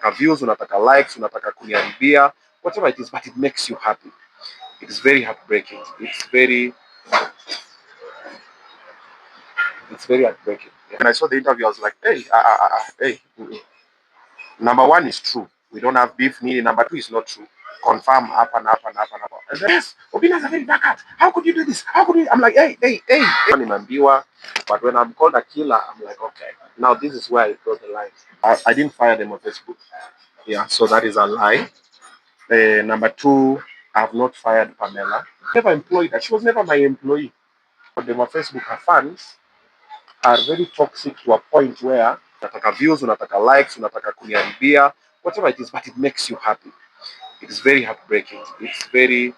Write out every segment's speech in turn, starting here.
Unataka views, unataka likes, unataka kuniharibia, whatever it is, but it makes you happy. It is very heartbreaking. It's very heartbreaking. When I saw the interview, I was like, hey, hey. Number one is true. We don't have beef. Number two is not true. Confirm up and up and up and up. And then, yes, Obinna is a very dark heart. How could you do this? How could you? I'm like, hey. But when I'm called a killer, I'm like, okay. Now this is where I draw the line. I didn't fire them on Facebook. Yeah, so that is a lie. Number two, I have not fired Pamela. Never employed her. She was never my employee. But them on Facebook, her fans are very toxic to a point where unataka views, unataka likes, unataka kuniharibia, whatever it is, but it makes you happy. It is very heartbreaking. It's very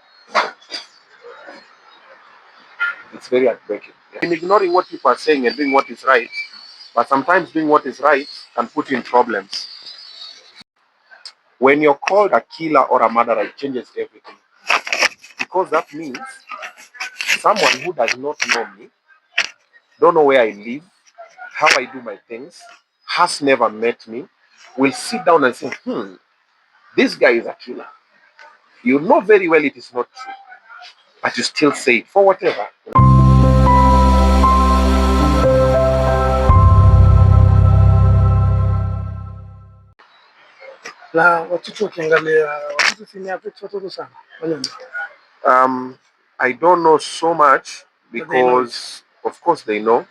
heartbreaking. In ignoring what people are saying and doing what is right, but sometimes doing what is right can put you in problems. When you're called a killer or a murderer, it changes everything. Because that means someone who does not know me, don't know where I live, how I do my things, has never met me, will sit down and say, this guy is a killer. You know very well it is not true, but you still say it for whatever. I don't know so much because, of course, they know.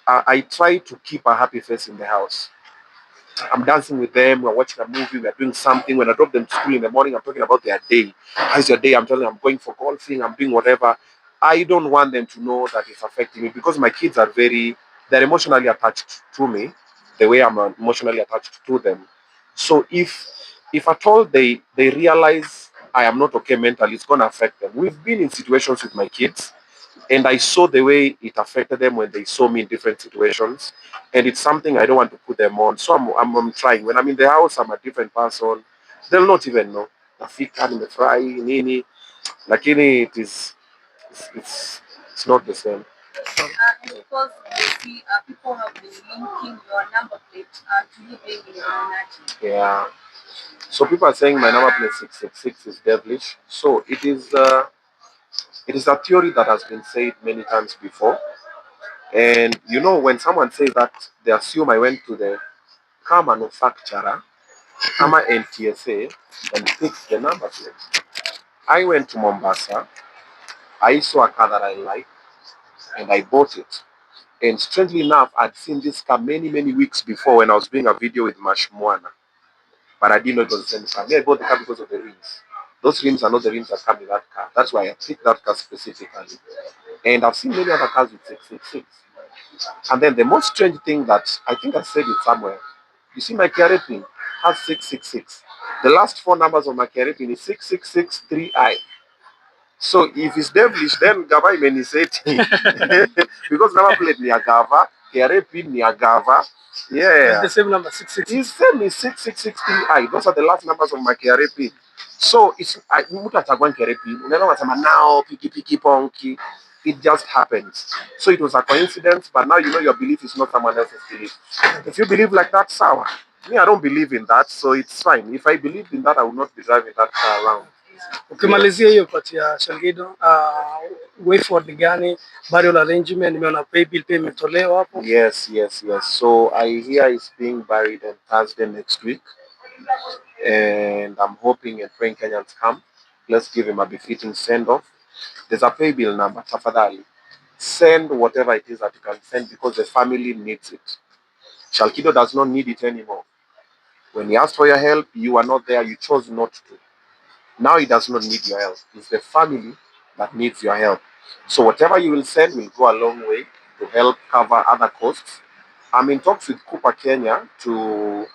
I try to keep a happy face in the house. I'm dancing with them, we're watching a movie, we're doing something. When I drop them to school in the morning, I'm talking about their day. How's your day? I'm telling them I'm going for golfing, I'm doing whatever. I don't want them to know that it's affecting me because my kids are they're emotionally attached to me the way I'm emotionally attached to them. So if at all they realize I am not okay mentally, it's going to affect them. We've been in situations with my kids and I saw the way it affected them when they saw me in different situations. And it's something I don't want to put them on. So I'm trying. When I'm in the house, I'm a different person. They'll not even know. Nafika, nimefurahi, nini. Lakini it's not the same. And because you see, people have been linking your number plate to you being in Illuminati. Yeah. So people are saying my number plate 666 is devilish. So it is a theory that has been said many times before. And you know, when someone says that, they assume I went to the car manufacturer, ama NTSA, and fixed the number plate. I went to Mombasa. I saw a car that I liked, and I bought it. And strangely enough, I'd seen this car many, many weeks before when I was doing a video with Mashmwana. But I didn't know it was the same car. Me, I bought the car because of the rims. Those rims are not the rims that come with that car. That's why I picked that car specifically. And I've seen many other cars with 666. And then the most strange thing that I think I said it somewhere, you see my KRA pin has 666. The last four numbers of my KRA pin is 6663I. So if it's devilish, then Gava imeniseti. Because number plate ni Gava, KRA pin ni Gava. Yeah. The same number 666. It's same is 6663I. Those are the last numbers of my KRA pin. So it's mtu atagwan KRA pin. Unaona wanasema now piki ponki. It just happens. So it was a coincidence, but now you know your belief is not someone else's belief. If you believe like that, sour. Me, I don't believe in that, so it's fine. If I believed in that, I would not be driving that car around. Ukimalizia hiyo part ya Shalkido, way forward ni gani? Burial arrangement, nimeona pay bill pay imetolewa hapo. Yes. So I hear it's being buried on Thursday next week. And I'm hoping and praying Kenyans come. Let's give him a befitting send-off. There's a pay bill number, tafadhali. Send whatever it is that you can send because the family needs it. Shalkido does not need it anymore. When he asked for your help, you were not there, you chose not to. Now he does not need your help. It's the family that needs your help. So whatever you will send will go a long way to help cover other costs. I'm in talks with Cooper Kenya to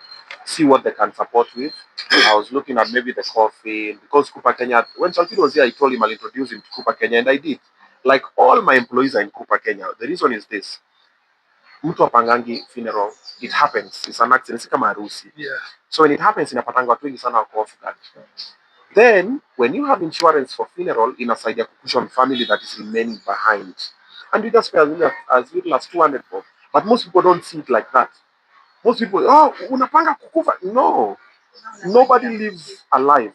see what they can support with. I was looking at maybe the coffee because Cooper Kenya, when Shalkido was here, I told him I'll introduce him to Cooper Kenya, and I did. Like all my employees are in Cooper Kenya. The reason is this. Mtu apangangi funeral, it happens. It's an accident, kama harusi. Yeah. So when it happens, inapatanga watu wengi sana wako off guard. Then, when you have insurance for funeral, inasaidia kucushion family that is remaining behind. And you just pay as little as 200 bob. But most people don't see it like that. Most people, oh, unapanga kukufa. No. Nobody lives alive.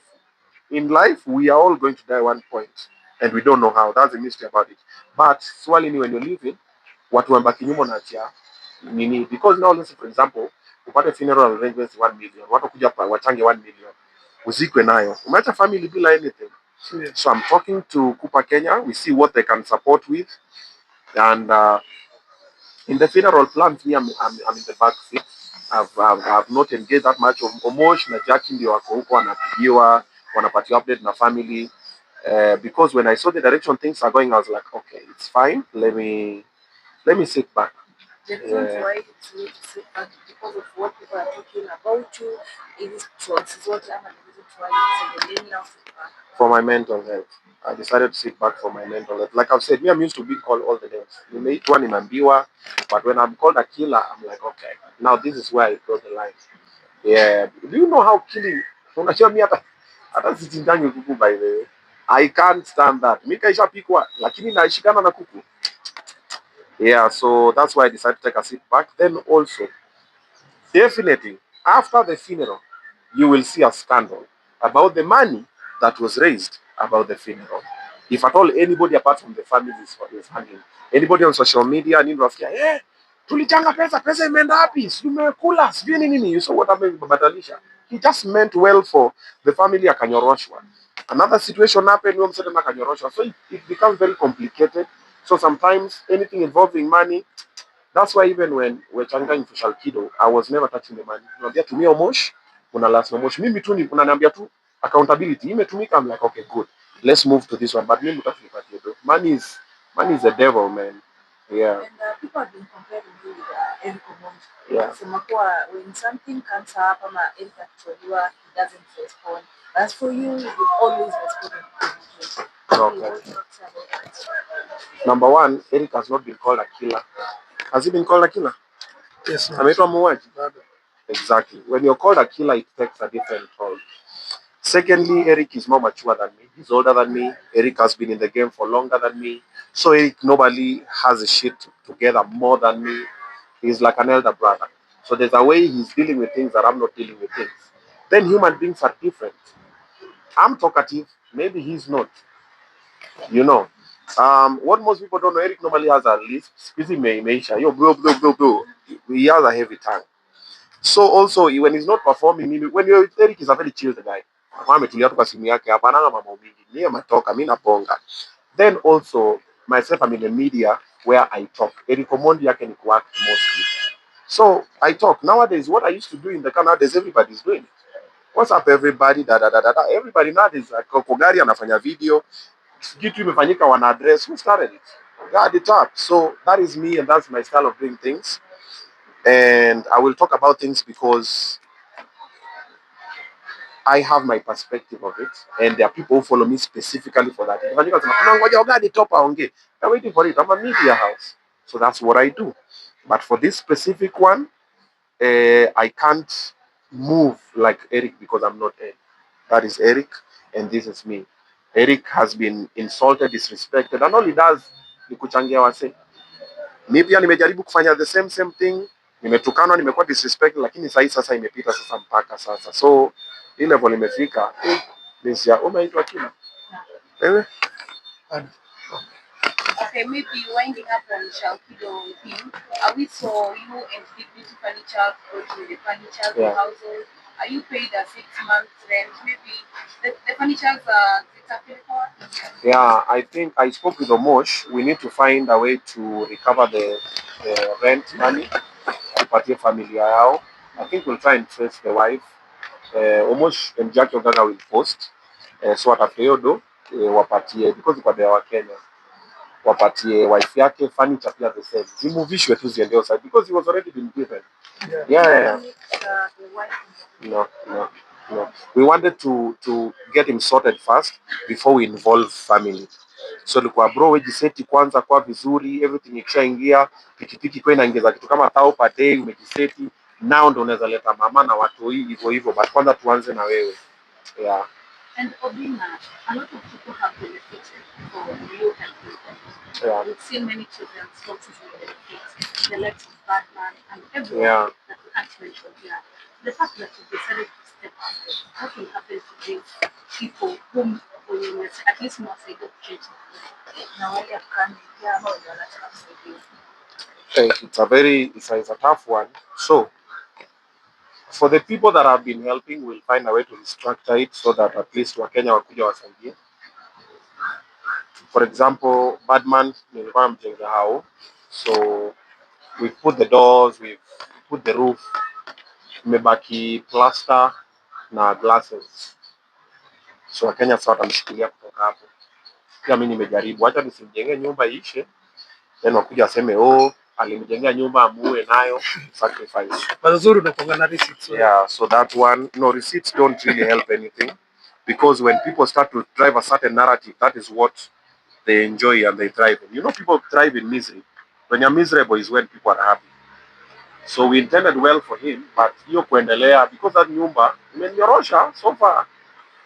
In life, we are all going to die one point, and we don't know how. That's the mystery about it. But swali ni when you're living, watu wambaki nyuma unaachia nini? Because now, let's say for example, upate funeral arrangements 1 million, watu kuja wachange 1 million, uzikwe nayo, umeacha family bila anything. Yeah. So I'm talking to Kupa Kenya. We see what they can support with, and in the funeral plans, me, I'm in the back seat. I've not engaged that much. Omosh na Jackie ndio wako huko wanapigiwa, wanapatiwa update na family. Because when I saw the direction things are going, I was like, okay, it's fine. Let me sit back. The reason why it's need to sit back is because of what people are talking about you. It is what I'm the reason why it's in the lane now sit back. For my mental health, I decided to sit back for my mental health. Like I've said, me, I'm used to being called all the names. Nimeitwa nimeambiwa, but when I'm called a killer, I'm like, okay, now this is where I draw the line. Yeah. Do you know how killing? Unajua mi hata sichinjanyi kuku by the way. I can't stand that. Mi kaishapikwa lakini naishikana na kuku. Yeah, so that's why I decided to take a seat back. Then also, definitely, after the funeral, you will see a scandal about the money that was raised about the funeral. If at all anybody apart from the family is handling, anybody on social media, nini unasikia, tulichanga pesa imeenda wapi? Si tumekula, sijui nini nini. You saw what happened with Badalisha. He just meant well for the family akanyoroshwa. Another situation happened, huyo msema akanyoroshwa. So it becomes very complicated. So sometimes anything involving money, that's why even when we're changang for Shalkido, I was never touching the money. Unaniambia tumia Omosh, una last Omosh. Mimi tu ni unaniambia tu accountability. Imetumika, I'm like, okay, good. Let's move to this one. But mimi utafunipatie do. Money is a devil, man. Yeah. And people have been comparing you with Eric Omondi. Yeah. Wanasema kuwa when something comes up ama Eric akitolewa, he doesn't respond. As for you, you always respond. Okay. What do you say about that? Number one, Eric has not been called a killer. Has he been called a killer? Yes, no. Ameitwa muuaji? Bado. Exactly. When you're called a killer, it takes a different toll. Secondly, Eric is more mature than me. He's older than me. Eric has been in the game for longer than me. So Eric normally has a shit together more than me. He's like an elder brother. So there's a way he's dealing with things that I'm not dealing with things. Then human beings are different. I'm talkative. Maybe he's not. You know. What most people don't know, Eric normally has a list. Squeezy Meisha. Yo, bro. He has a heavy tongue. So also when he's not performing, when you're with Eric, he's a very chilled guy. Ametulia tu kwa simu yake, hapananga mambo mingi. Niye matoka, mimi naponga. Then also myself, I'm in the media where I talk. Eric Omondi yake ni kuact mostly. So I talk. Nowadays, what I used to do in the car, nowadays everybody's doing it. What's up everybody? Da. Everybody nowadays Kogari anafanya video. Kitu imefanyika wana address. Who started it? God it up. So that is me and that's my style of doing things. And I will talk about things because I have my perspective of it, and there are people who follow me specifically for that. Ikifanyika wanasema, "Tunangoja Ogadi top aongee." I'm waiting for it. I'm a media house, so that's what I do. But for this specific one, I can't move like Eric because I'm not Eric. That is Eric, and this is me. Eric has been insulted, disrespected, and all he does ni kuchangia wase. Mi pia nimejaribu kufanya the same thing, nimetukanwa, nimekuwa disrespect, lakini sasa imepita sasa mpaka sasa. So hii level imefika. Nisia umeitwa kina. Wewe? Bado. Okay, maybe winding up on Shalkido thing. We saw you and the beauty furniture go to the furniture Yeah. household. Are you paid a 6 month rent? Maybe the furnitures zitapewa. Yeah, I think I spoke with Omosh. We need to find a way to recover the rent money tupatie familia yao. I think we'll try and trace the wife. Omosh and Jackie Ogaga will post. So watafute hiyo do wapatie because kwa wa Kenya. Wapatie wife yake furniture pia the same. Zimuvishwe tu ziende outside because he was already been given. Yeah. The wife. No. We wanted to get him sorted first before we involve family. So likuwa bro, wejiseti kwanza kwa vizuri, everything ikishaingia, pikipiki kwa inaingiza kitu kama 1000 per day, umejiseti, now ndo unaweza leta mama na watu hivyo, but kwanza tuanze na wewe. Yeah. And Obinna, a lot of people have benefited from you helping them. Yeah. We've seen many children sources of benefits, the likes of Batman and everyone Yeah. that we can't mention here. The fact that you decided to step up whom at least mwasaidia kuchange na wale kando pia ambao wanataka kusaidia. It's a tough one. So for the people that have been helping, we'll find a way to restructure it so that at least Wakenya wakuja wasaidie. For example, Badman nilikuwa namjenga hao, so we put the doors, we put the roof, imebaki plaster na glasses. So Wakenya sasa watamshikilia kutoka hapo. Pia mimi nimejaribu, acha nisimjengee nyumba iishe, then wakuja waseme oh, alimjengea nyumba amuue nayo, sacrifice. Mazuri unakuanga na receipts. Yeah, so that one, no, receipts don't really help anything, because when people start to drive a certain narrative, that is what they enjoy and they thrive in. You know, people thrive in misery. When you're miserable is when people are happy. So we intended well for him, but hiyo kuendelea, because that nyumba imenyorosha so far,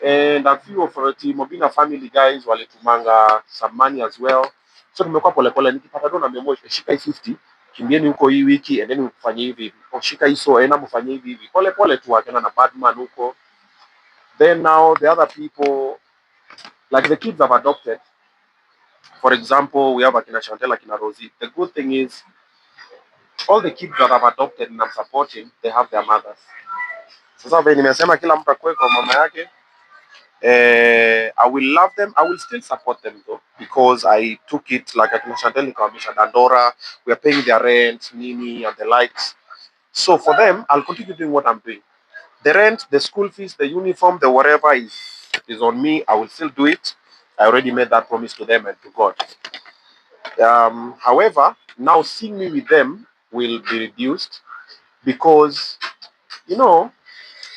and a few of the team Obinna family guys walitumanga some money as well. So tumekuwa polepole, nikipata dona memo shika 50, kimbieni huko hii wiki, and then mfanye hivi hivi, o shika hiso ena mfanye hivi hivi, polepole tu, akena na Badman huko. Then now the other people, like the kids have adopted. For example, we have akina Chantel, akina Rosie. The good thing is all the kids that have adopted and I'm supporting, they have their mothers. Sasa vile nimesema kila mtu akue kwa mama yake. I will love them. I will still support them though, because I took it like akina Chantel nikawamisha Dandora. We are paying their rent, Nini and the likes. So for them, I'll continue doing what I'm doing. The rent, the school fees, the uniform, the whatever is on me. I will still do it. I already made that promise to them and to God. However, now seeing me with them will be reduced, because, you know,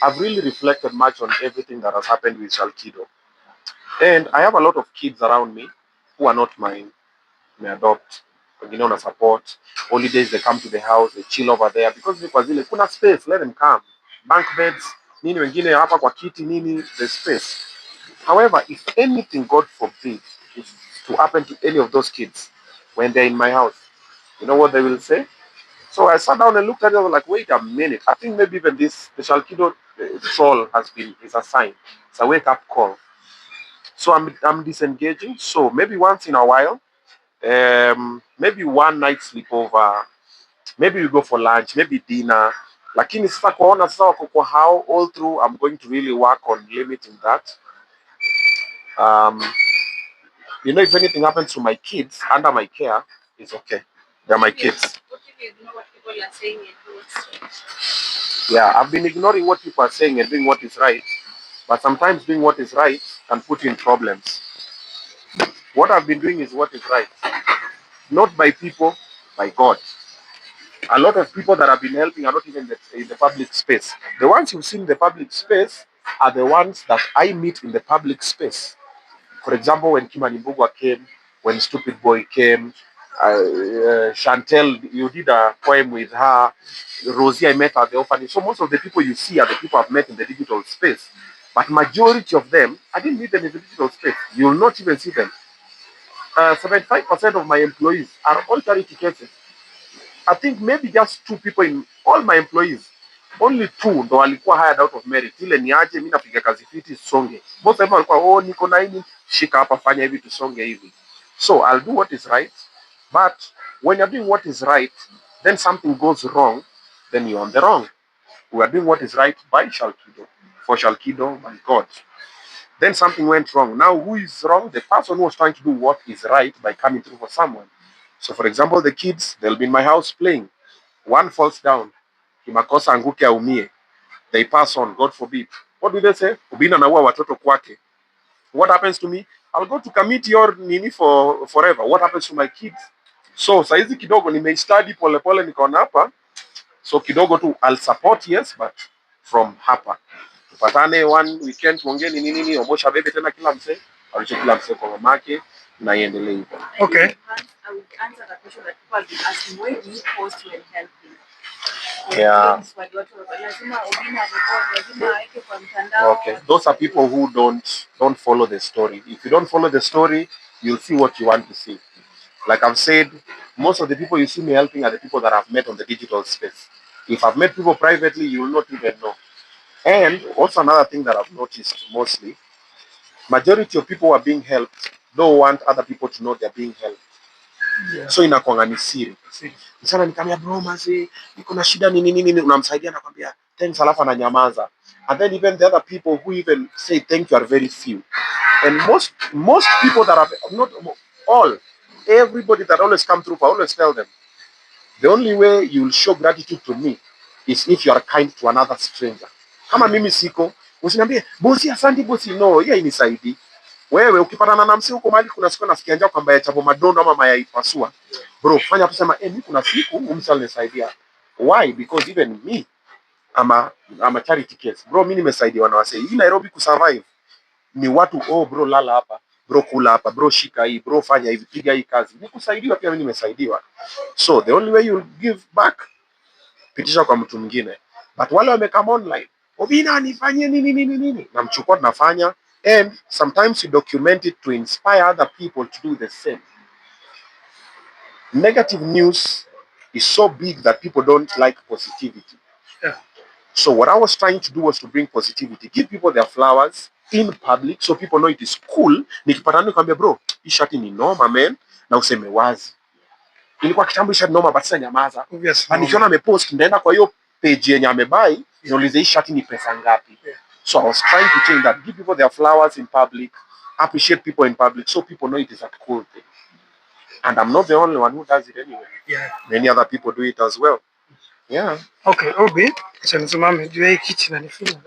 I've really reflected much on everything that has happened with Shalkido. And I have a lot of kids around me who are not mine. They adopt, wengine wana support. Holidays, they come to the house, they chill over there, because kwa zile kuna space, let them come. Bank beds, nini, wengine hapa kwa kiti nini, the space. However, if anything, God forbid, is to happen to any of those kids when they're in my house, you know what they will say? So I sat down and looked at it. I was like, wait a minute. I think maybe even this, the Shalkido troll is a sign. It's a wake up call. So I'm disengaging. So maybe once in a while, maybe one night sleepover, maybe we go for lunch, maybe dinner. Lakini sasa kuona sasa wako kwa how all through, I'm going to really work on limiting that. You know, if anything happens to my kids under my care, it's okay. They're my kids. What if you ignore what people are saying and do what's right? Yeah, I've been ignoring what people are saying and doing what is right, but sometimes doing what is right can put you in problems. What I've been doing is what is right, not by people, by God. A lot of people that have been helping are not even in the public space. The ones you've seen in the public space are the ones that I meet in the public space. For example, when Kimani Mbugwa came, when Stupid Boy came, Chantel, you did a poem with her. Rosie, I met her at the orphanage. So most of the people you see are the people I've met in the digital space. But majority of them, I didn't meet them in the digital space. You will not even see them. 75% of my employees are all charity cases. I think maybe just 2 people in all my employees. Only 2 ndo walikuwa hired out of merit. Ile ni aje mimi napiga kazi fiti songe. Most of them walikuwa oh, niko na hili, shika hapa, fanya hivi tusonge hivi. So I'll do what is right. But when you're doing what is right, then something goes wrong, then you're on the wrong. We are doing what is right by Shalkido, for Shalkido, by God. Then something went wrong. Now who is wrong? The person who was trying to do what is right by coming through for someone. So for example, the kids, they'll be in my house playing. One falls down, kimakosa anguke aumie. They pass on, God forbid. What do they say? Obinna naua watoto kwake. What happens to me? I'll go to committee or nini for forever. What happens to my kids? So saizi kidogo nimeistudy polepole, nikaona hapa. So kidogo tu I'll support, yes, but from hapa. Tupatane one weekend tuongee nini nini, omosha bebe tena kila mse, alicho kila mse kwa mamake na iendelee hivyo. Okay. I would answer the question that people have been asking. Why do you post when helping? Yeah. Lazima Obinna record, lazima aweke kwa mtandao. Okay. Those are people who don't follow the story. If you don't follow the story, you'll see what you want to see. Like I've said, most of the people you see me helping are the people that I've met on the digital space. If I've met people privately, you will not even know. And also another thing that I've noticed mostly, Majority of people who are being helped don't want other people to know they're being helped. Yeah. So inakuanga ni siri. Sana nikamwambia bro manzi, niko na shida nini, unamsaidia nakwambia thanks, alafu ananyamaza. And then even the other people who even say thank you are very few. And most people that are not all, everybody that always come through, I always tell them, the only way you'll show gratitude to me is if you are kind to another stranger. Kama mimi siko, usiniambie bosi asante bosi, no, hiyo inisaidii. Wewe ukipatana na msi huko mahali kuna siku nasikia njaa kwamba ya chapo madondo ama mayai pasua, bro, fanya tu sema mimi kuna siku umsal nisaidia. Why? Because even me I'm a charity case. Bro, mimi nimesaidiwa na wasee. Hii Nairobi kusurvive ni watu, oh bro lala hapa, bro kula hapa, bro shika hii, bro fanya hivi, piga hii kazi. Nikusaidiwa pia mimi nimesaidiwa. So the only way you give back, pitisha kwa mtu mwingine. But wale wamekam online, Obinna nifanyie nini, namchukua tunafanya, and sometimes you document it to inspire other people to do the same. Negative news is so big that people don't like positivity. Yeah. So what I was trying to do was to bring positivity, give people their flowers in public so people know it is cool. Nikipatana nikwambia bro, hii shati ni noma man, na useme wazi. Ilikuwa kitambo hii shati noma, but sasa nyamaza. Obviously. Nikiona amepost ndaenda kwa hiyo page yenye amebuy, niulize hii shati ni pesa ngapi. Yeah. So I was trying to change that, give people their flowers in public, appreciate people in public so people know it is a cool thing. And I'm not the only one who does it anyway. Yeah. Many other people do it as well. Yeah. Okay, Obi, acha nisimame juu ya hii kiti na nifinya.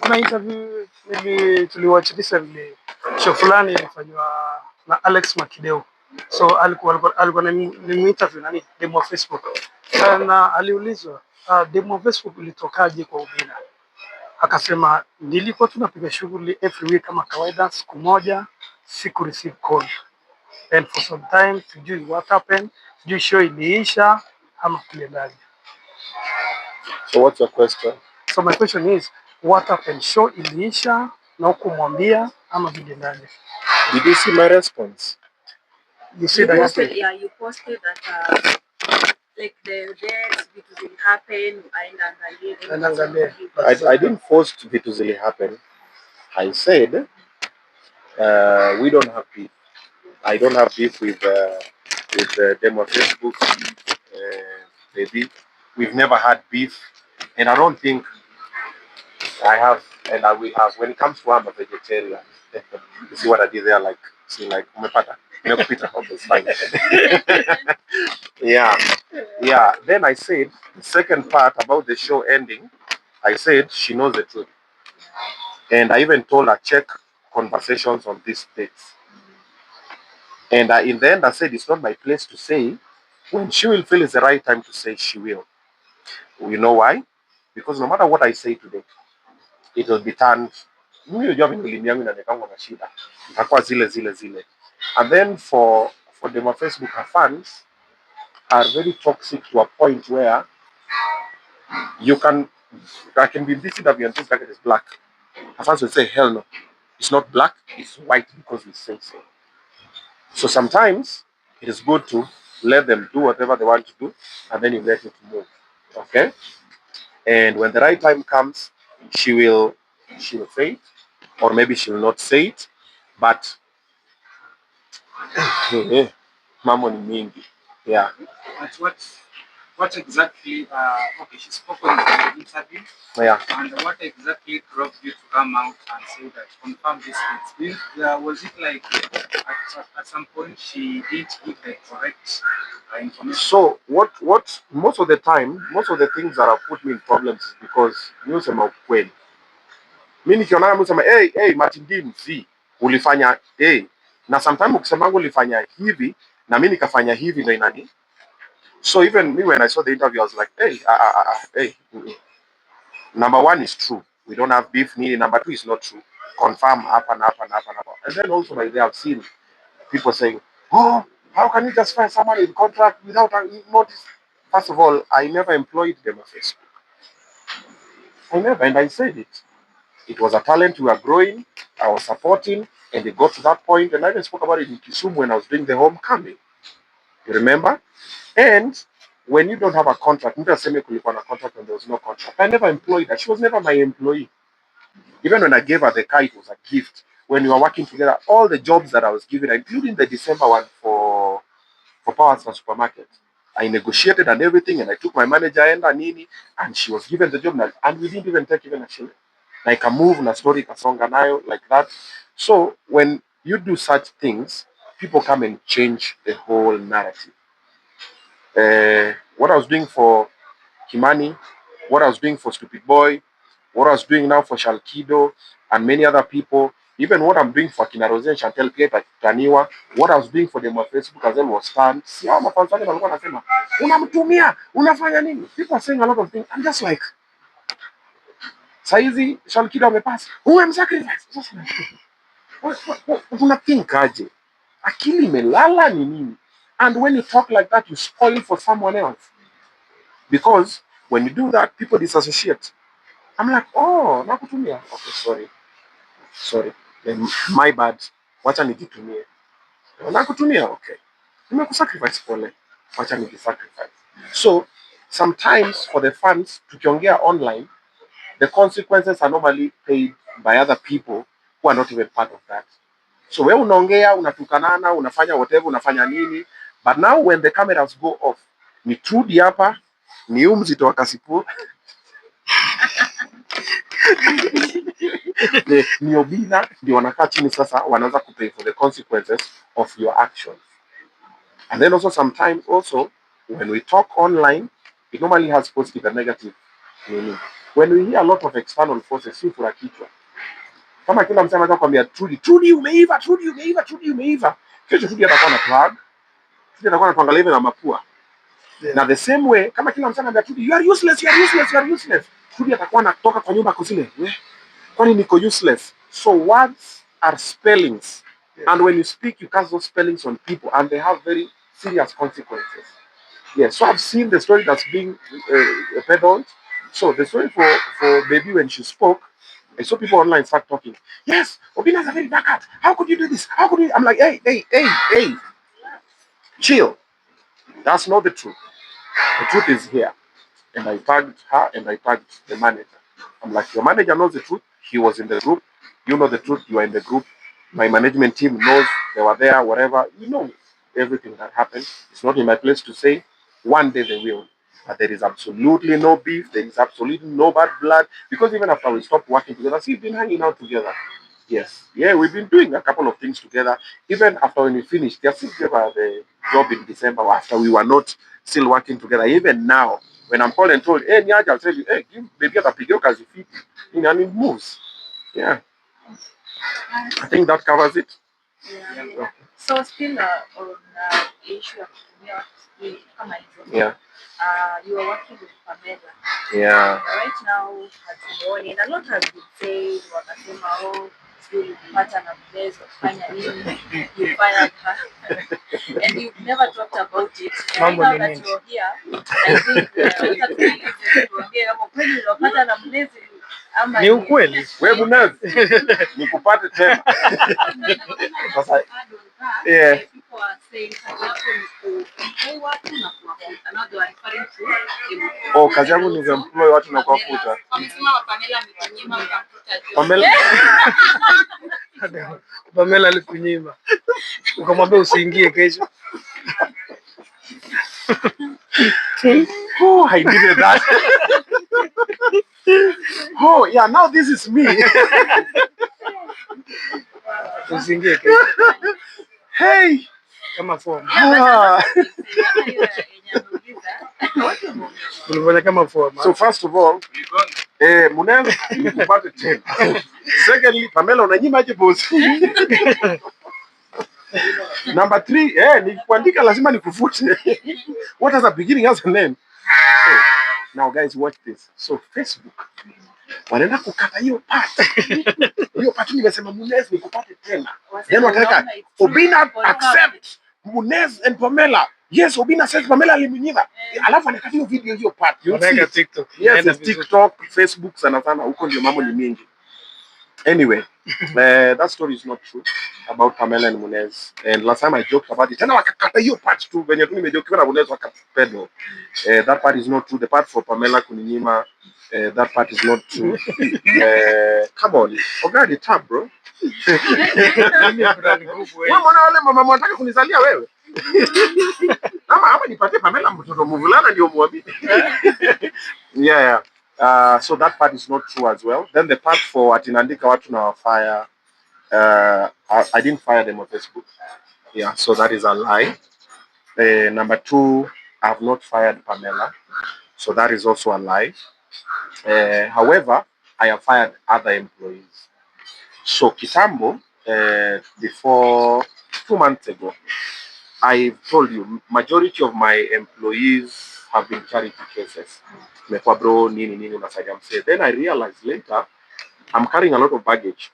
Kuna interview tuliwatch recently, show fulani ilifanywa na Alex Makideo. So alikuwa ni interview nani demo Facebook. Na aliulizwa demo wa Facebook ilitokaje kwa Obinna. Akasema nilikuwa tunapiga shughuli every week kama kawaida, siku moja siku receive call. And for some time sijui what happened, sijui show iliisha ama kuliendaje. So what's your question? So my question is, what happened? Show iliisha na ukumwambia ama viliendaje? Did you see my response? You said you posted, yeah, you posted that like the deaths vitu zili happen Aendangalie. I didn't post vitu zili happen. I said we don't have beef. I don't have beef with them on Facebook. Maybe we've never had beef, and I don't think I have, and I will have. When it comes to I'm a vegetarian. You see what I did there? Like, see, like umepata. Nimekupita. Okay, it's fine. Yeah. Then I said the second part about the show ending. I said she knows the truth, and I even told her check conversations on these dates. And in the end, I said it's not my place to say. When she will feel it's the right time to say, she will. You know why? Because no matter what I say today, it will be turned. And then for them on Facebook, her fans are very toxic to a point where I can be in this interview and this jacket is black. Her fans will say, hell no, it's not black, it's white because we say so. So sometimes it is good to let them do whatever they want to do, and then you let it move. Okay? And when the right time comes, she will say it, or maybe she will not say it, but mambo ni mingi. Yeah. But what exactly? Okay, she spoke on the interview. Yeah. And what exactly drove you to come out and say that, confirm this thing? Was it like at some point she didn't give the correct information? So what most of the time, most of the things that have put me in problems is because mimi husema ukweli. Mimi nikiona mtu sema hey Martin see ulifanya na sometimes ukisema ulifanya hivi na mimi nikafanya hivi ndio inani. So even me when I saw the interview I was like hey. Number one is true. We don't have beef. Number two is not true. Confirm up and up and up and up. And then also like they have seen people saying, oh, how can you just find someone in contract without a notice? First of all, I never employed them on Facebook. I never, and I said it. It was a talent we were growing, I was supporting, and it got to that point, and I even spoke about it in Kisumu when I was doing the homecoming. You remember? And when you don't have a contract, mtu aseme kulikuwa na contract when there was no contract. I never employed her. She was never my employee. Even when I gave her the car, it was a gift. When we were working together, all the jobs that I was given, including the December one for Powers and Supermarket, I negotiated and everything, and I took my manager and she was given the job, and we didn't even take even a shilling. Like a move na story kasonga nayo like that. So when you do such things, people come and change the whole narrative. What I was doing for Kimani, what I was doing for Stupid Boy, what I was doing now for Shalkido and many other people, even what I'm doing for Kina Rose and Chantel Piepa Taniwa, what I was doing for them on Facebook as well was fun. Si hao mafans wale walikuwa wanasema unamtumia, unafanya nini? People are saying a lot of things. I'm just like, saizi Shalkido amepasa, umemsacrifice. Just like, unathink aje? Akili imelala ni nini? And when you talk like that, you spoil for someone else. Because when you do that, people disassociate. I'm like, oh, nakutumia. Okay, sorry. My bad. Wacha nijitumie. Nakutumia, okay. Nimekusacrifice pole. Wacha nijisacrifice. So, sometimes for the fans, tukiongea online, the consequences are normally paid by other people who are not even part of that. So, wewe unaongea, unatukanana, unafanya whatever, unafanya nini. But now when the cameras go off, ni Trudy hapa, ni Mzito wa Kasipu, ni Obinna, ndio wanakaa chini sasa wanaanza kupay for the consequences of your actions. And then also sometimes also when we talk online, it normally has positive and negative meaning. When we hear a lot of external forces, si fura kichwa. Kama kila mtu anataka kuambia Trudy umeiva, Trudy umeiva. Kesho Trudy atakuwa na plug. Trudy atakuwa anatuangalia hivi na mapua. Na the same way, kama kila mtu anambia Trudy, you are useless. Trudy atakuwa anatoka kwa nyumba kusile. Kwani niko useless. So words are spellings. And when you speak, you cast those spellings on people and they have very serious consequences. Yes, so I've seen the story that's being peddled. So the story for Baby when she spoke, I saw people online start talking. Yes, Obinna's a very bad cat. How could you do this? How could you? I'm like, hey, chill. That's not the truth. The truth is here. And I tagged her and I tagged the manager. I'm like, your manager knows the truth. He was in the group. You know the truth. You are in the group. My management team knows they were there, whatever. You know everything that happened. It's not in my place to say. One day they will. But there is absolutely no beef. There is absolutely no bad blood. Because even after we stopped working together, see, we've been hanging out together. Yes. Yeah, we've been doing a couple of things together. Even after when we finished, they still gave her the job in December after we were not still working together. Even now, when I'm called and told, hey, Nyaja, I'll tell you, hey, give baby a pigio because you fit. And it moves. Yeah. I think that covers it. Yeah. So still on issue of Yeah. You are working with Pamela. Yeah. Right now, a lot has been said, wakasema, oh, you pattern of place of finally, you fired her. And you've never talked about it. And now that you're here, I think Ni ukweli. Wewe Munez, nikupate tena. Sasa yeah. People are saying Oh, kazi yangu ni kuemploy watu na kuwafuta. Pamela alikunyima. Ukamwambia usiingie kesho. Oh, I did that. Oh, yeah, now this is me. Usiingie kesho. Hey. Kama form. So first of all, Munez, nikupate tena. Secondly, Pamela unanyima aje boss? Number 3, nikuandika lazima nikufute. What has a beginning has an end? So, now guys, watch this. So Facebook wanaenda kukata hiyo part. Hiyo part nimesema Munez nikupate tena. Then wataka Obinna accept Munez and Pamela. Yes, Obinna says Pamela alimunyima. Alafu anakata hiyo video hiyo part. Wanaweka TikTok. Yes, TikTok, Facebook sana huko ndio mambo ni mingi. Anyway, that story is not true about Pamela and Munez. And last time I joked about it. Tena wakakata hiyo part tu venye tu nimejokiwa na Munez wakapedo. That part is not true. The part for Pamela kuninyima, that part is not true. Come on. Oga the tab, bro. Wewe mbona wale mama wanataka kunizalia wewe? Ama nipatie Pamela mtoto mvulana ndio muamini. Yeah. So that part is not true as well. Then the part for atinandika watu na wafire, I didn't fire them on Facebook. Yeah, so that is a lie. Number two, I have not fired Pamela. So that is also a lie. However, I have fired other employees. So Kitambo, before 2 months ago, I told you, majority of my employees have been charity cases. Mekwa bro, nini unasaidia msee. Then I realized later, I'm carrying a lot of baggage.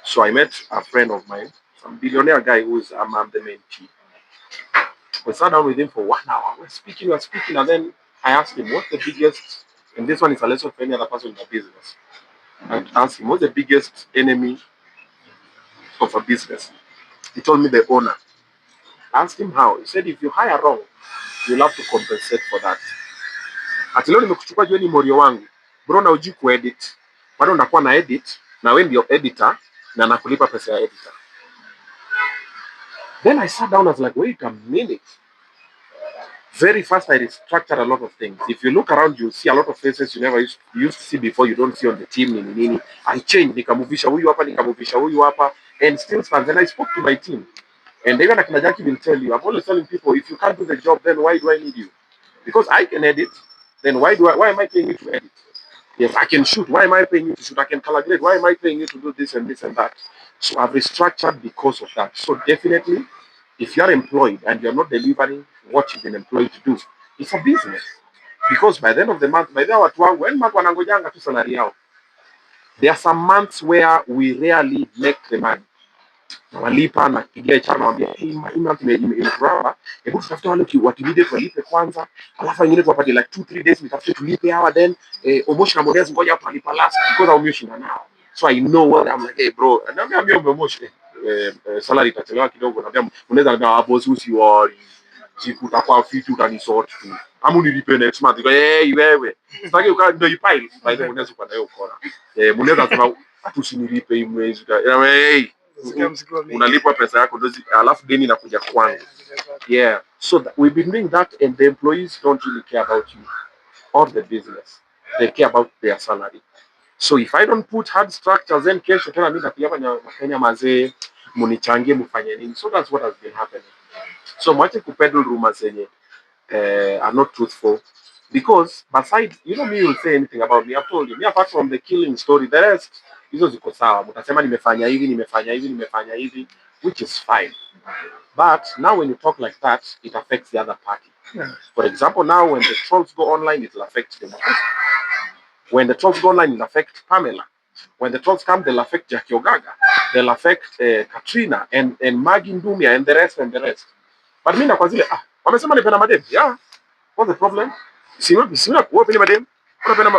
So I met a friend of mine, some billionaire guy who's I'm the main chief. We sat down with him for 1 hour. We're speaking, and then I asked him, what's the biggest, and this one is a lesson for any other person in the business. I asked him, what's the biggest enemy of a business? He told me the owner. I asked him how. He said, if you hire wrong, you'll have to compensate for that. Ati leo nimekuchukua juu ni morio wangu. Bro na uji kuedit. Bado unakuwa na edit, na wewe ndio editor, na nakulipa pesa ya editor. Then I sat down, I was like, wait a minute. Very fast, I restructured a lot of things. If you look around, you'll see a lot of faces you never used to see before, you don't see on the team, nini. I changed, nikamuvisha huyu hapa, and still stands. And I spoke to my team. And even Akina Jackie will tell you, I'm always telling people, if you can't do the job, then why do I need you? Because I can edit, then why am I paying you to edit? Yes, I can shoot. Why am I paying you to shoot? I can calculate. Why am I paying you to do this and this and that? So I've restructured because of that. So definitely, if you are employed and you're not delivering what you've been employed to do, it's a business. Because by the end of the month, by the hour, when month wanangojanga tu salary yao, there are some months where we rarely make the money. Nawalipa na kigia HR nawambia hii month imekuramba, hebu tutafute wale immediate walipe kwanza, alafu wengine tuwapatie like 2-3 days nitafute tulipe hawa, then Omoshi na Modezi ngoja hapa alipa last because I'm using now. So I know what I'm like, hey bro, naambia Omoshi salary itachelewa kidogo, naambia unaweza naambia boss usiworry, siku utakuwa fit utanisort tu. Amu nilipe next month. Hey wewe. Sitaki ukaa ndio ipile. By the way unaweza kwenda hiyo kona. Mnaweza sema tusinilipe hii mwezi. Hey, unalipwa pesa yako ndio alafu deni inakuja kwangu. Yeah. So we've been doing that, and the employees don't really care about you or the business. They care about their salary. So if I don't put hard structures, then kesho tena mimi napiga na Kenya mazee munichangie mfanye nini. So that's what has been happening. So mwache kupeddle rumors zenye are not truthful, because besides, you know, me will say anything about me. I've told you, me apart from the killing story, the rest hizo ziko sawa. Mtasema nimefanya hivi, which is fine. But now when you talk like that, it affects the other party. Yeah. For example, now when the trolls go online, it will affect them. When the trolls go online, it will affect Pamela. When the trolls come, they'll affect Jackie Ogaga. They'll affect Katrina and Maggie Ndumia and the rest. But mimi nakwazile wamesema nipenda madem. Yeah. What's the problem? Sina wewe penda madem.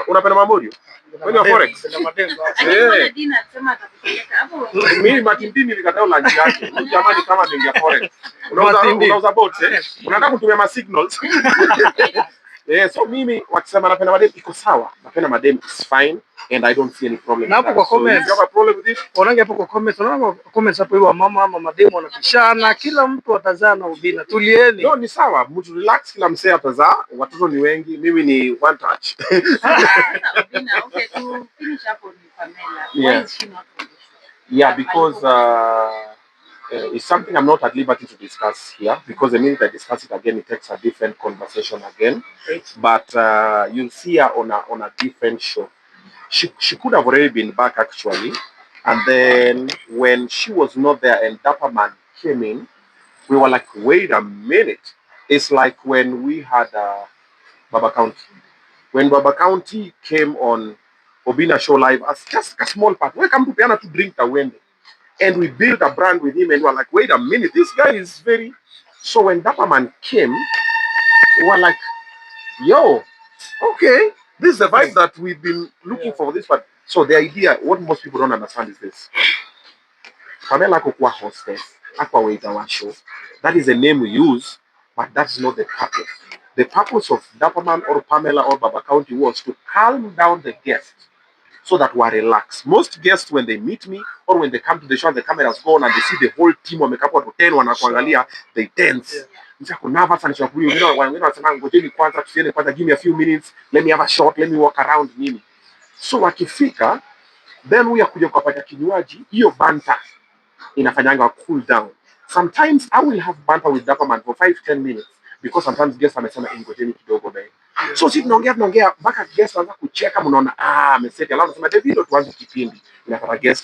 Unapenda mamorio. Wewe ni forex. Akimwona Dina anasema atakupeleka hapo. Mimi matindini nikatao lunch yake. Jamani kama bengi ya forex. Unauza bots unataka kutumia ma signals. Yeah, so mimi wakisema napenda madem iko sawa. Napenda madem is fine and I don't see any problem. Na hapo kwa comments, you have a problem with it? Unaangalia hapo kwa comments, unaona comments hapo hiyo mama ama madem wanapishana, kila mtu atazaa na Obinna. Tulieni. No, ni sawa, mtu relax, kila msee atazaa, watoto ni wengi, mimi ni one touch. Obinna, okay, to finish up on Pamela. Why is she not on the show? Yeah, because it's something I'm not at liberty to discuss here, because the minute I discuss it again, it takes a different conversation again. But you'll see her on a different show. She could have already been back actually, and then when she was not there and Dapper Man came in, we were like, wait a minute. It's like when we had Baba County. When Baba County came on Obinna show live as just a small part, welcome to Piana to drink the wind. And we built a brand with him, and we were like, wait a minute, this guy is very... So when Dapper Man came, we were like, yo, okay. This is the vibe that we've been looking for this part. So the idea, what most people don't understand is this. Pamela Kokwa hostess, Aqua waiter one show. That is the name we use, but that's not the purpose. The purpose of Dapperman or Pamela or Baba County was to calm down the guests so that we're relaxed. Most guests, when they meet me or when they come to the show, the camera's gone and they see the whole team wamekapa to 10 wanakuangalia, they tense. Niko nervous and shakuri, wengine wanasema ngojeni kwanza tusiende kwanza, give me a few minutes, let me have a shot, let me walk around nini. So wakifika, then we kuja kupata kinywaji, hiyo banter inafanyanga cool down. Sometimes I will have banter with Dapperman for 5-10 minutes because sometimes guests amesema ngojeni kidogo naye. So si tunaongea mpaka guest anaanza kucheka, mnaona ameseti, alafu nasema David tuanze kipindi. Inapata guest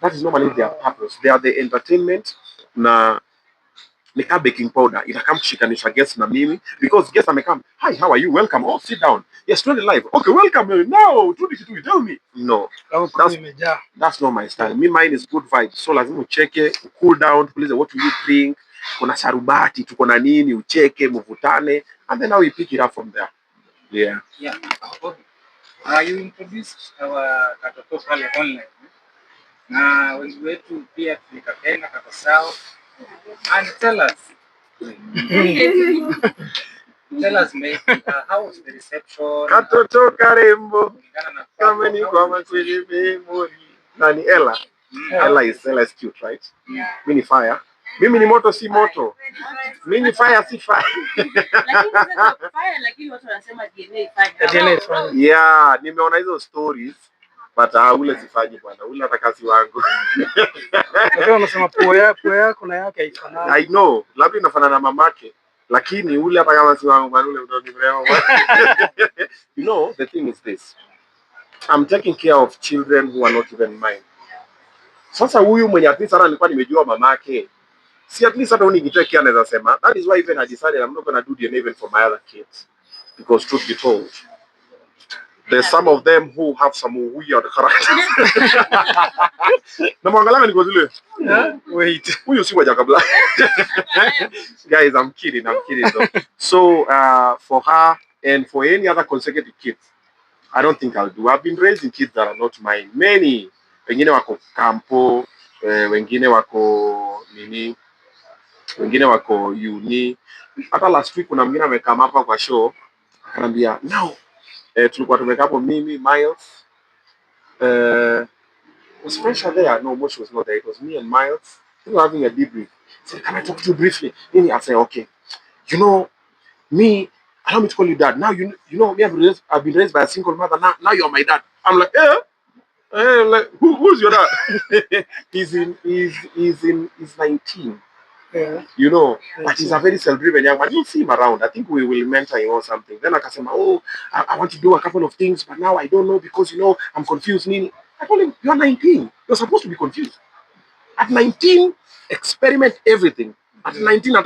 that is normally their purpose. They are the entertainment na nika baking powder itakam kushikanisha guest na mimi because guest amekam, hi, how are you, welcome, oh sit down, yes, turn the live, okay, welcome, now do kitu, tell me. No, that's not my style. Me, mine is good vibes, so lazima ucheke, cool down, please, what will you drink, kuna sharubati, tuko na nini, ucheke, mvutane, and then now we pick it up from there. Yeah. Okay. You introduced our katoto pale online. Na wengi wetu pia tulikapenda kakasao. And tell us, maybe, how was the reception? Katoto karembo, kama ni kwa makweli memory. Nani Ella? Ella is cute, right? Mimi ni fire. Mimi ni moto si moto. Mimi ni fire si fire. Lakini watu wanasema DNA fire. Yeah, nimeona hizo stories. But ule sifanyi bwana, ule hata kazi wangu. Ndio unasema poa kuna yake ifanana. I know, labda inafanana na mamake, lakini ule hata kama si wangu bwana, ule ndio mrembo. You know, the thing is this. I'm taking care of children who are not even mine. Sasa huyu mwenye at least hata nilikuwa nimejua mamake. See, at least hata unigitake anaweza sema. That is why even I decided I'm not going to do DNA even for my other kids. Because truth be told, there's some of them who have some weird characters. Na mwangalanga niko zile. Wait. Huyu si waja kabla. Guys, I'm kidding though. So, for her and for any other consecutive kids, I don't think I'll do. I've been raising kids that are not mine. Many. Wengine wako kampo, wengine wako nini, wengine wako uni. Hata last week kuna mwingine amekama hapa kwa show, akaniambia, "Now, tulikuwa tumekaa hapo mimi, Miles, was Fresha there? No, Moshi was not there. It was me and Miles. We were having a debrief. He said, can I talk to you briefly? Then I said, okay. You know, me, allow me to call you dad. Now, you know me, I've been raised by a single mother. Now you're my dad. I'm like, like, who's your dad? He's 19. Yeah. You know, but he's a very self-driven young man. You'll see him around. I think we will mentor him or something. Then I can say, oh, I want to do a couple of things, but now I don't know because, I'm confused. I told him, you're 19. You're supposed to be confused. At 19, experiment everything. At 19, me,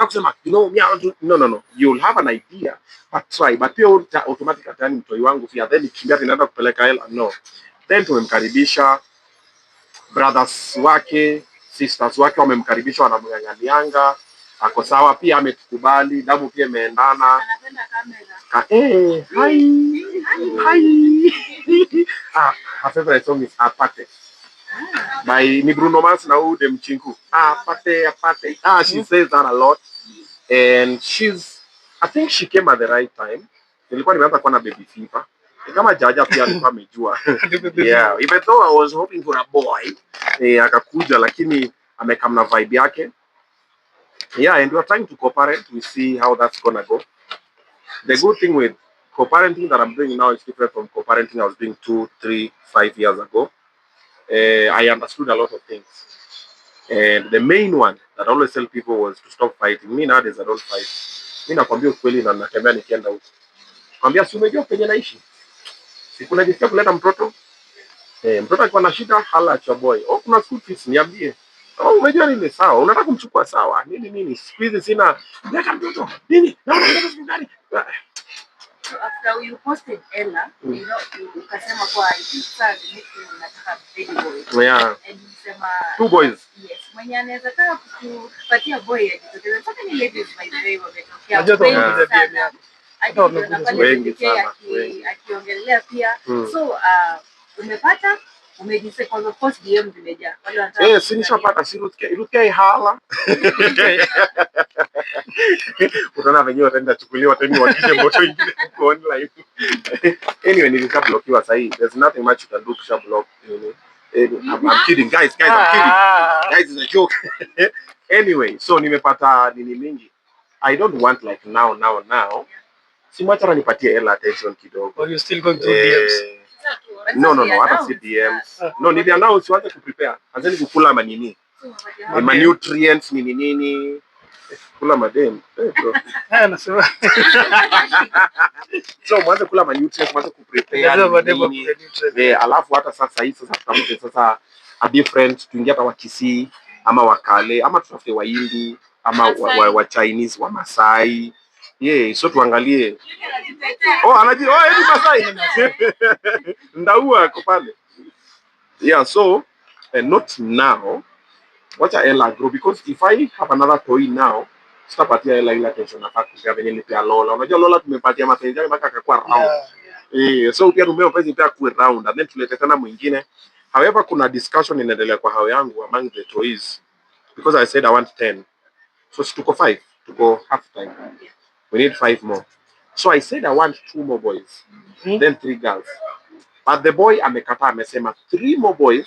I'll do. No. You'll have an idea, but try. But pia automatic atani mtoi wangu pia. Then ikimbia tinaenda kupeleka hela. No. Then tumemkaribisha brothers wake, sisters wake wamemkaribisha, wanamng'ang'anianga. Ako sawa pia, ametukubali, damu pia imeendana. Anapenda kamera. Hi. Her favorite song is Apate. By ni Bruno Mars na Ude Mchinku. Apate. She says that a lot. And I think she came at the right time. Nilikuwa nimeanza kuwa na baby fever. Kama Jaja pia alikuwa amejua. Yeah, even though I was hoping for a boy, akakuja lakini amekam na vibe yake. Yeah, and we are trying to cooperate. We see how that's gonna go. The good thing with co-parenting that I'm doing now is different from co-parenting I was doing 2, 3, 5 years ago. I understood a lot of things. And the main one that I always tell people was to stop fighting. Me nowadays I don't fight. Mimi nakwambia ukweli na natembea nikienda huko. Kwambia si umejua penye naishi? Si kuna jisikia kuleta mtoto? Mtoto akiwa na shida hala cha boy. Oh, kuna school fees niambie. Oh, umejua nini sawa? Unataka kumchukua sawa? Nini? Siku hizi sina leta mtoto. Nini? Na unataka hospitali. So after you posted Ella, ukasema kwa ifisa unataka baby boy. Yeah. And unasema 2 boys. Yes. Mwenye anaweza taka kukupatia boy ajitokeze. Sasa ni ladies by the way wametokea. Najua hadi Ndio, ndio wamekuja nafanya wengi 20K sana, wengi. akiongelea pia. So umepata umejise kwa of course DM zimejaa. Wale wanataka Si nishapata, si Ruth K hala. Utaona wenyewe wataenda chukuliwa tena wakishe moto ingine huko online. Anyway, nilishablokiwa sasa hii. There's nothing much you can do to block, you know. I'm kidding guys, I'm kidding. Guys, it's a joke. Anyway, so nimepata nini mingi. I don't want like now. Si mwacha nipatie hela attention kidogo. Or you still going through DMs? No, hata si DMs. No, niliannounce uanze kuprepare. Anzeni kukula manini. Ma nutrients nini. Kula madem. Bro. Nasema. So mwanze kula ma nutrients, mwanze kuprepare. Alafu hata sasa tutafute sasa a different, tuingie hata wa Kisii ama Wakale ama tutafute Wahindi ama wa Chinese, wa Masai. So tuangalie. Edi Masai. Ndaua kwa pale. So not now. Wacha hela grow, because if I have another toy now, sitapatia hela ile attention nataka kupea venye nilipea Lola. Unajua Lola tumepatia mapenzi yake mpaka akakuwa round. So pia tumeo pesa pia kuwe round and then tulete tena mwingine. However, kuna discussion inaendelea kwa hao yangu among the toys, because I said I want 10. So tuko 5, tuko half time. We need 5 more. So I said I want 2 more boys, then 3 girls. But the boy amekataa, amesema 3 more boys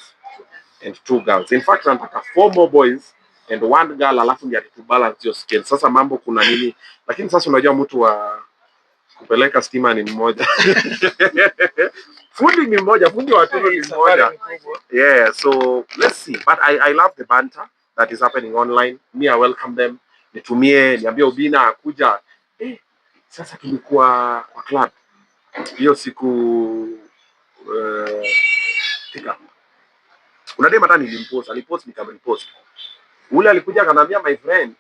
and 2 girls. In fact, nataka 4 more boys and 1 girl, alafu ndio to balance your scale. Sasa mambo kuna nini? Lakini sasa unajua mtu wa kupeleka stima ni mmoja. Fundi ni mmoja, fundi wa watoto ni mmoja. So let's see. But I love the banter that is happening online. Me, I welcome them. Nitumie, niambie Obinna akuja. Sasa tulikuwa kwa club. Hiyo siku tika. Unadema hata alipost nikamrepost. Ule alikuja akanambia my friend.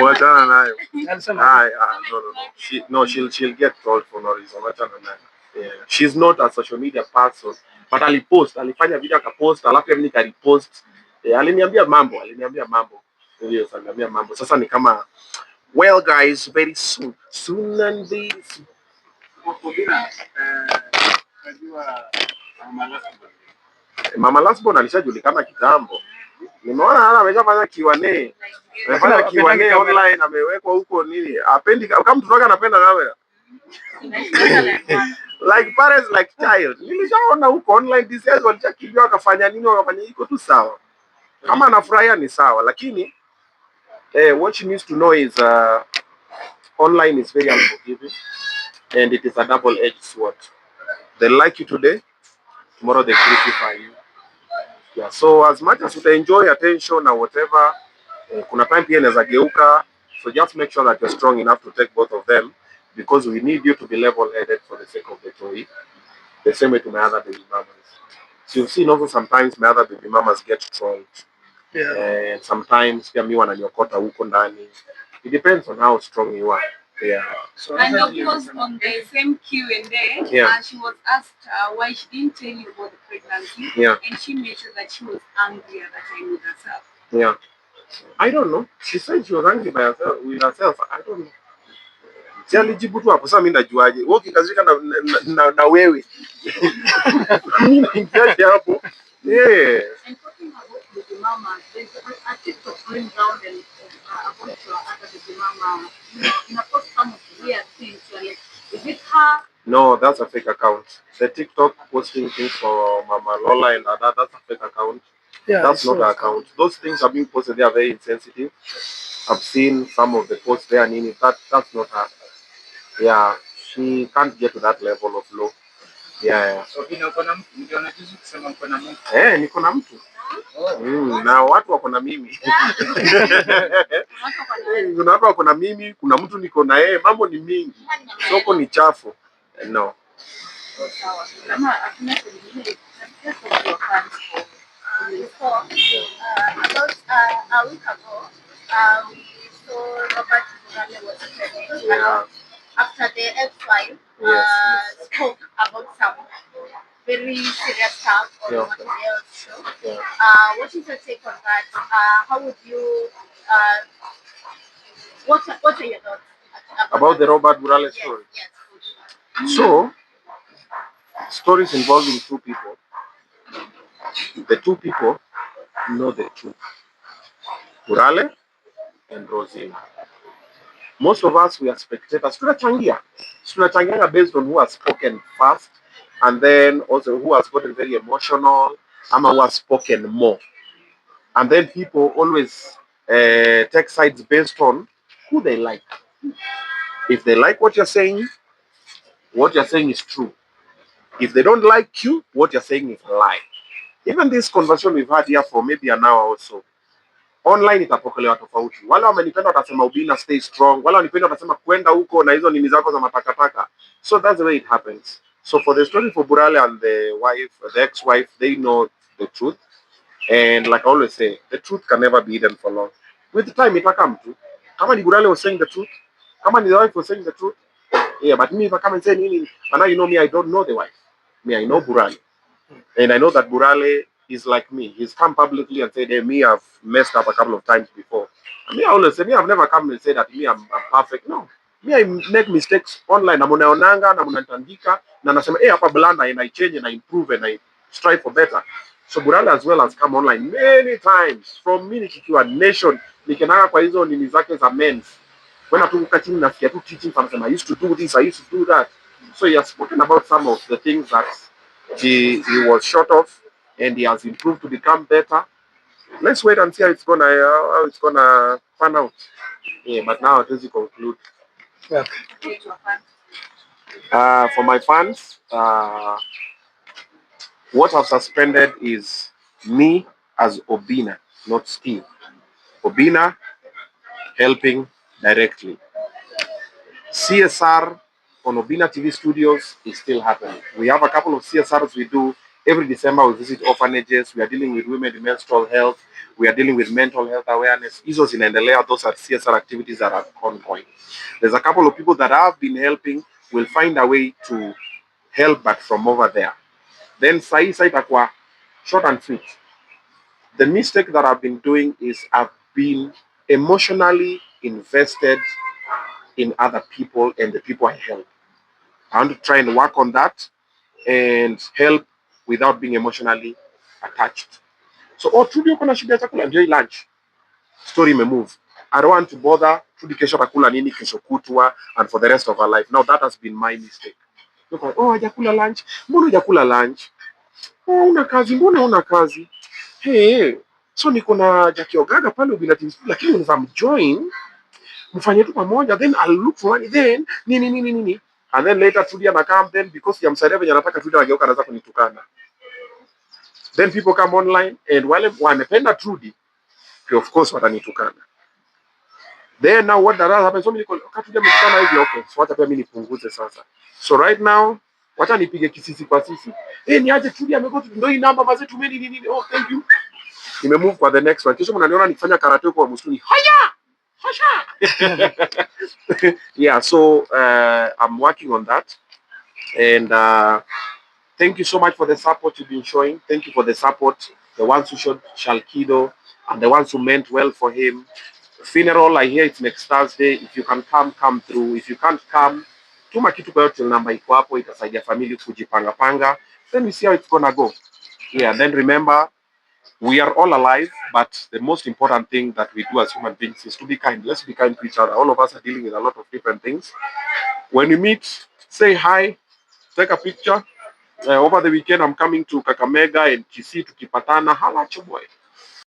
Wachana nayo. No. She'll get trolled for no reason. Wachana nayo. She's not a social media person, but alifanya video akapost, alafu mimi nikarepost. Aliniambia mambo. Yes, aliniambia mambo. Sasa ni kama, well guys, very soon and very soon. Mama Lasbon alishajulikana kitambo. Nimeona ameshafanya Q&A. Amefanya Q&A online, amewekwa huko nini? Apendi kama mtu wake anapenda kamera. Like parents like child. Nilishaona huko online DCS walichakimbia wakafanya nini, wakafanya iko tu sawa. Kama anafurahia ni sawa, lakini what she needs to know is online is very unforgiving and it is a double-edged sword. They like you today, tomorrow they crucify you. So as much as you enjoy attention or whatever, kuna time pia inaweza geuka. So just make sure that you're strong enough to take both of them, because we need you to be level-headed for the sake of the toy. The same way to my other baby mamas. So you've seen also sometimes my other baby mamas get trolled. And sometimes pia mi wananiokota huko ndani. It depends on how strong you are. So and of course, on the same Q&A, she was asked why she didn't tell you about the pregnancy, and she made sure that she was angry at that time with herself. I don't know. She said she was angry with herself. I don't know. Si alijibu tu hapo. Sasa mimi ndajuaje? Wewe ukikazika na wewe. Mimi naingiaje hapo? And talking about the mama, there's a TikTok going down and about your other baby mama. In a post some weird things. Like, is it her? No, that's a fake account. The TikTok posting things for Mama Lola and that, that's a fake account. That's not her account. Those things are being posted. They are very insensitive. I've seen some of the posts there. Nini, that's not her. She can't get to that level of low. So niko na mtu. Na watu wako na mimi. Kuna watu wako na mimi, kuna mtu niko na yeye, mambo ni mingi. Soko ni chafu. No. About a week ago, we saw Robert was trending. After the X5 spoke about some very serious stuff on what else show. What is your take on that? How would you? What are your thoughts About the Robert Burale story. So, stories involving two people. The two people know the truth. Burale and Rosina. Most of us, we are spectators. Tunachangia based on who has spoken first, and then also who has gotten very emotional, and who has spoken more. And then people always take sides based on who they like. If they like what you're saying is true. If they don't like you, what you're saying is a lie. Even this conversation we've had here for maybe an hour or so, online itapokelewa tofauti. Wale wamenipenda watasema Obinna stay strong, wale wanipenda watasema kwenda huko na hizo nini zako za matakataka. So that's the way it happens. So for the story for Burale and the wife, the ex-wife, they know the truth. And like I always say, the truth can never be hidden for long. With time it will come to. Kama ni Burale was saying the truth, kama ni the wife was saying the truth, yeah, but me if I come and say nini, and now you know me, I don't know the wife. Me, I know Burale. And I know that Burale is like me. He's come publicly and said, hey, me, I've messed up a couple of times before. And me, I always say, me, I've never come and said that me, I'm perfect. No. Me, I make mistakes online. Namunaonanga, namunatandika, na nasema, hey, hapa blanda, and I change and I improve and I strive for better. So Burale as well has come online many times. From me nikikiwa nation, nikenanga kwa hizo nini zake za men's. When I took chini nasikia tu teaching, I used to do this, I used to do that. So he has spoken about some of the things that he was short of, and he has improved to become better. Let's wait and see how it's gonna pan out. Yeah, but now as you conclude. Yeah. For my fans, what I've suspended is me as Obinna, not Steve. Obinna helping directly. CSR on Obinna TV Studios is still happening. We have a couple of CSRs we do. Every December we visit orphanages. We are dealing with women in menstrual health. We are dealing with mental health awareness. Hizo zinaendelea. Those are CSR activities that are ongoing. There's a couple of people that have been helping. We'll find a way to help, but from over there. Then Sai itakuwa short and sweet. The mistake that I've been doing is I've been emotionally invested in other people and the people I help. I want to try and work on that and help without being emotionally attached. So, oh, Trudy uko na shida ya chakula, enjoy lunch. Story may move. I don't want to bother Trudy kesho atakula nini kesho kutwa and for the rest of her life. Now that has been my mistake. Oh, hajakula lunch. Mbona hujakula lunch? Oh, una kazi. Mbona una kazi? Hey, so niko na Jackie Ogaga pale Obinna TV lakini unaweza mjoin mfanye tu pamoja, then I'll look for money, then nini. And then later Trudy anakam, then because ya msaidia venye anataka Trudy anageuka anaanza kunitukana. Then people come online and wale wanapenda Trudy, of course watanitukana. Then now what that happens, so mimi niko Trudy ametukana hivi, okay, so wacha pia mimi nipunguze sasa. So right now wacha nipige kisisi kwa sisi. Niaje Trudy amego ndio hii namba maze tumeni nini. Oh, thank you. Nimemove kwa the next one. Kesho mnaniona nikifanya karate kwa msituni. Haya! Hasha! Yeah, so I'm working on that. And thank you so much for the support you've been showing. Thank you for the support. The ones who showed Shalkido and the ones who meant well for him. Funeral, I hear it's next Thursday. If you can come, come through. If you can't come, tuma kitu kwa yote namba iko hapo, itasaidia family kujipanga panga. Then we see how it's gonna go. Yeah, then remember, we are all alive, but the most important thing that we do as human beings is to be kind. Let's be kind to each other. All of us are dealing with a lot of different things. When you meet, say hi, take a picture. Over the weekend, I'm coming to Kakamega and Kisii tukipatana. Hala boy.